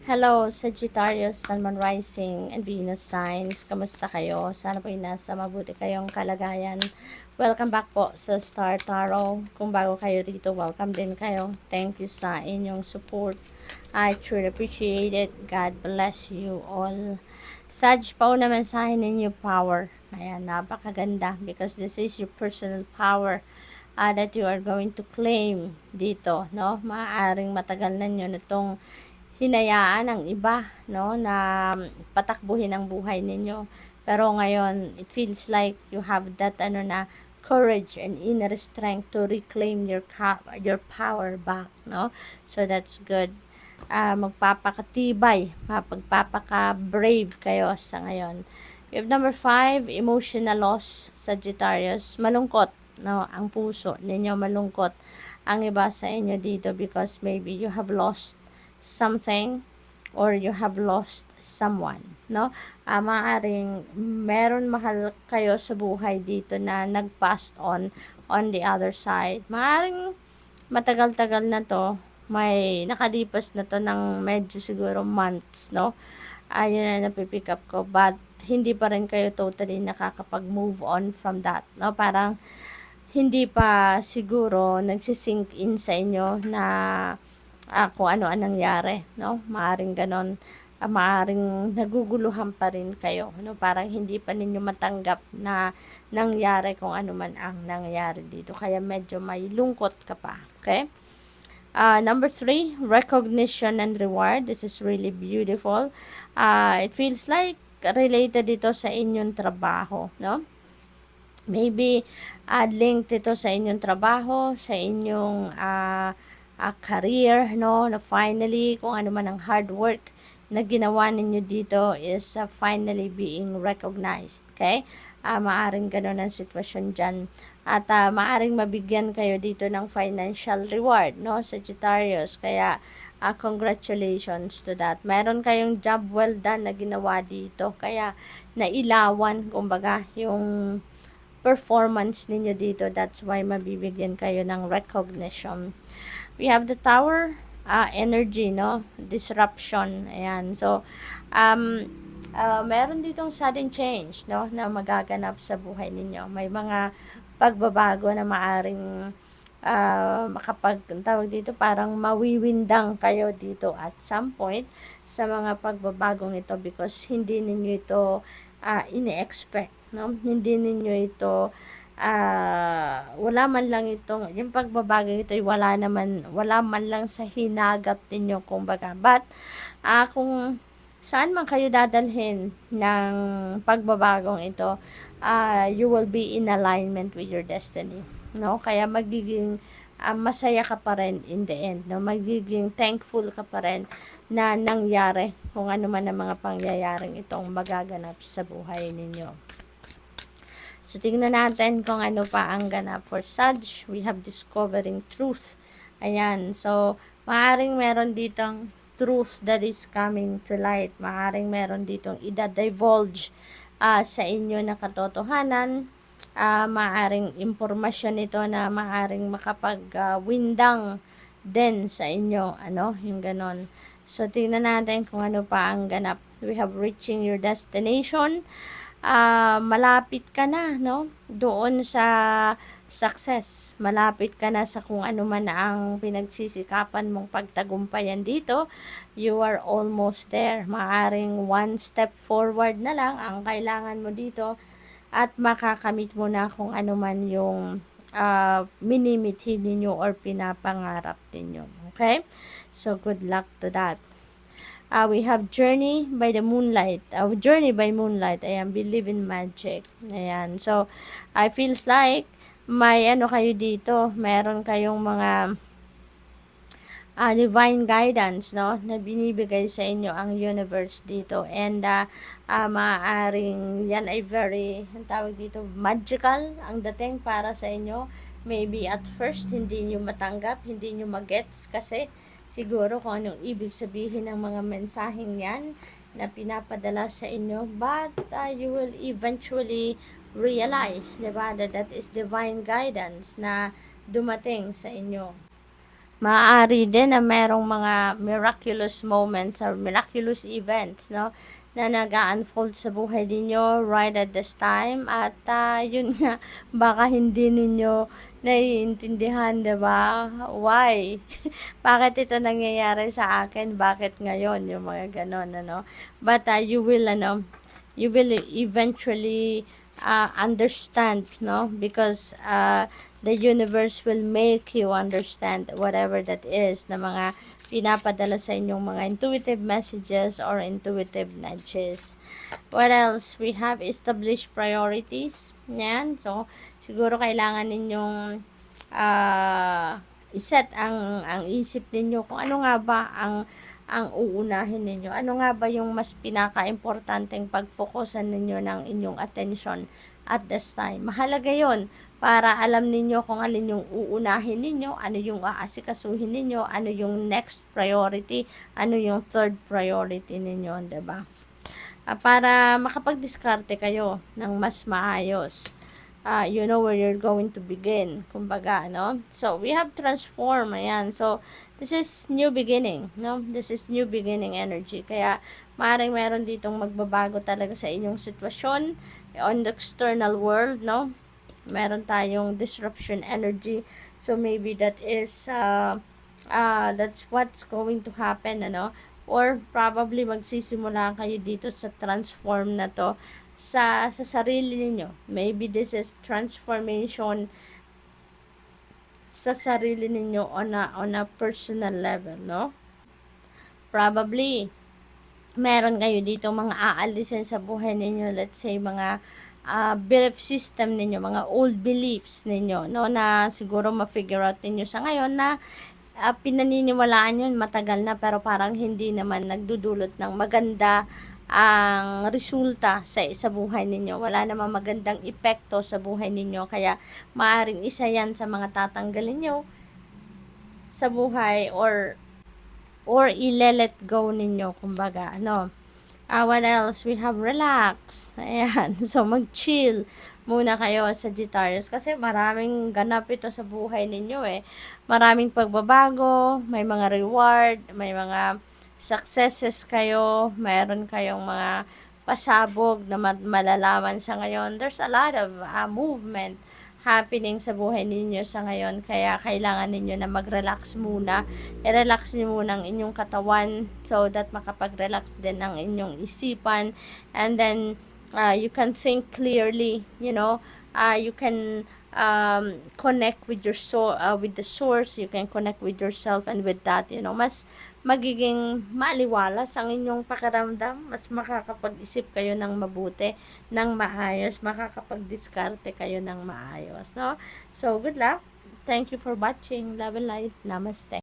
Hello, Sagittarius, Sun, Moon Rising, and Venus signs. Kamusta kayo? Sana po nasa mabuti kayong kalagayan. Welcome back po sa Star Tarot. Kung bago kayo dito, welcome din kayo. Thank you sa inyong support. I truly appreciate it. God bless you all. Sag, pauna mensahe ninyo power. Ayan, napakaganda because this is your personal power that you are going to claim dito, no? Maaaring matagal na nyo nitong hinayaan ang iba, no, na patakbuhin ang buhay ninyo. Pero ngayon, it feels like you have that courage and inner strength to reclaim your power back, no? So that's good. Magpapakatibay, magpapaka-brave kayo sa ngayon. We have number 5, emotional loss, Sagittarius. Malungkot, no, ang puso ninyo, malungkot ang iba sa inyo dito because maybe you have lost something or you have lost someone, no? Maaaring meron mahal kayo sa buhay dito na nag-passed on the other side. Maaaring matagal-tagal na to, may nakalipas na to ng medyo siguro months, no? Ayun na napipick up ko, but hindi pa rin kayo totally nakakapag-move on from that, no? Parang hindi pa siguro nagsisink in sa inyo na kung ano ang nangyari, no? Maaring ganon, maaring naguguluhan pa rin kayo, no? Parang hindi pa ninyo matanggap na nangyari kung ano man ang nangyari dito. Kaya medyo may lungkot ka pa, okay? Number 3, recognition and reward. This is really beautiful. It feels like related ito sa inyong trabaho, no? Maybe linked ito sa inyong trabaho, sa inyong career, no, na finally kung ano man ang hard work na ginawa ninyo dito is finally being recognized, okay? Maaring ganun ang sitwasyon dyan. At maaring mabigyan kayo dito ng financial reward, no, Sagittarius. Kaya congratulations to that. Meron kayong job well done na ginawa dito. Kaya nailawan, kumbaga, yung performance ninyo dito. That's why mabibigyan kayo ng recognition. We have the tower, energy, no? Disruption. Ayan. So, meron ditong sudden change, no? Na magaganap sa buhay ninyo. May mga pagbabago na maaring tawag dito, parang mawiwindang kayo dito at some point sa mga pagbabagong ito because hindi ninyo ito ini-expect, no? Hindi ninyo ito wala man lang itong yung pagbabago ito wala man lang sa hinagap ninyo kumbaga. But kung saan man kayo dadalhin ng pagbabagong ito, you will be in alignment with your destiny, no? Kaya magiging masaya ka pa rin in the end, no? Magiging thankful ka pa rin na nangyari kung ano man ang mga pangyayaring itong magaganap sa buhay ninyo. So, tingnan natin kung ano pa ang ganap for Sag. We have discovering truth. Ayan. So, maaring meron ditong truth that is coming to light. Maaring meron ditong i-divulge sa inyo na katotohanan. Maaring impormasyon ito na maaring makapag-windang din sa inyo. Ano? Yung ganon. So, tingnan natin kung ano pa ang ganap. We have reaching your destination. Malapit ka na, no? Doon sa success. Malapit ka na sa kung ano man ang pinagsisikapan mong pagtagumpayan dito. You are almost there. Maaring one step forward na lang ang kailangan mo dito at makakamit mo na kung ano man yung minimithi ninyo or pinapangarap ninyo. Okay? So, good luck to that. We have Journey by the Moonlight. Journey by Moonlight. Ayan, Believe in Magic. Ayan. So, I feels like may ano kayo dito. Meron kayong mga divine guidance, no? Na binibigay sa inyo ang universe dito. And maaaring yan ay very, ang tawag dito, magical ang dating para sa inyo. Maybe at first, hindi nyo matanggap, hindi nyo magets kasi siguro kung anong ibig sabihin ng mga mensaheng yan na pinapadala sa inyo. But you will eventually realize, diba, that is divine guidance na dumating sa inyo. maaari din na merong mga miraculous moments or miraculous events, no, na nag-unfold sa buhay ninyo right at this time. At yun nga, baka hindi ninyo naiintindihan, diba? Why? Bakit ito nangyayari sa akin? Bakit ngayon? Yung mga ganon, ano? But you will eventually understand, no? Because the universe will make you understand whatever that is na mga pinapadala sa inyong mga intuitive messages or intuitive nudges. What else? We have established priorities. Yan. So, siguro kailangan ninyong iset ang isip ninyo kung ano nga ba ang uunahin ninyo. Ano nga ba yung mas pinaka-importanteng pag-focusan ninyo ng inyong attention at this time. Mahalaga yon para alam ninyo kung alin yung uunahin ninyo, ano yung aasikasuhin ninyo, ano yung next priority, ano yung third priority ninyo, diba? Para makapag-diskarte kayo ng mas maayos. You know where you're going to begin, kumbaga, no? So, we have transform, ayan. So, this is new beginning, no? This is new beginning energy. Kaya, maaaring meron ditong magbabago talaga sa inyong sitwasyon on the external world, no? Meron tayong disruption energy. So, maybe that is, that's what's going to happen, ano? Or, probably magsisimula kayo dito sa transform na to sa sarili ninyo. Maybe this is transformation sa sarili ninyo on a personal level, no? Probably meron kayo dito mga aalisin sa buhay ninyo, let's say mga belief system ninyo, mga old beliefs ninyo, no, na siguro ma-figure out ninyo sa ngayon na pinaniniwalaan yun matagal na pero parang hindi naman nagdudulot ng maganda ang resulta sa buhay ninyo. Wala namang magandang epekto sa buhay ninyo. Kaya maaring isa yan sa mga tatanggalin nyo sa buhay or i-let go ninyo, kumbaga, ano. What else? We have relax. Ayan. So, mag-chill muna kayo, Sagittarius. Kasi maraming ganap ito sa buhay ninyo eh. Maraming pagbabago, may mga reward, may mga successes kayo, mayroon kayong mga pasabog na malalaman sa ngayon. There's a lot of movement happening sa buhay ninyo sa ngayon. Kaya kailangan ninyo na mag-relax muna. I-relax niyo muna ang inyong katawan so that makapag-relax din ang inyong isipan. And then, you can think clearly, you know. You can connect with your soul, with the source. You can connect with yourself, and with that, you know, mas magiging maliwalas ang inyong pakiramdam, mas makakapag-isip kayo ng mabuti, ng maayos, makakapag-diskarte kayo ng maayos, no? So, good luck. Thank you for watching. Love and light. Namaste.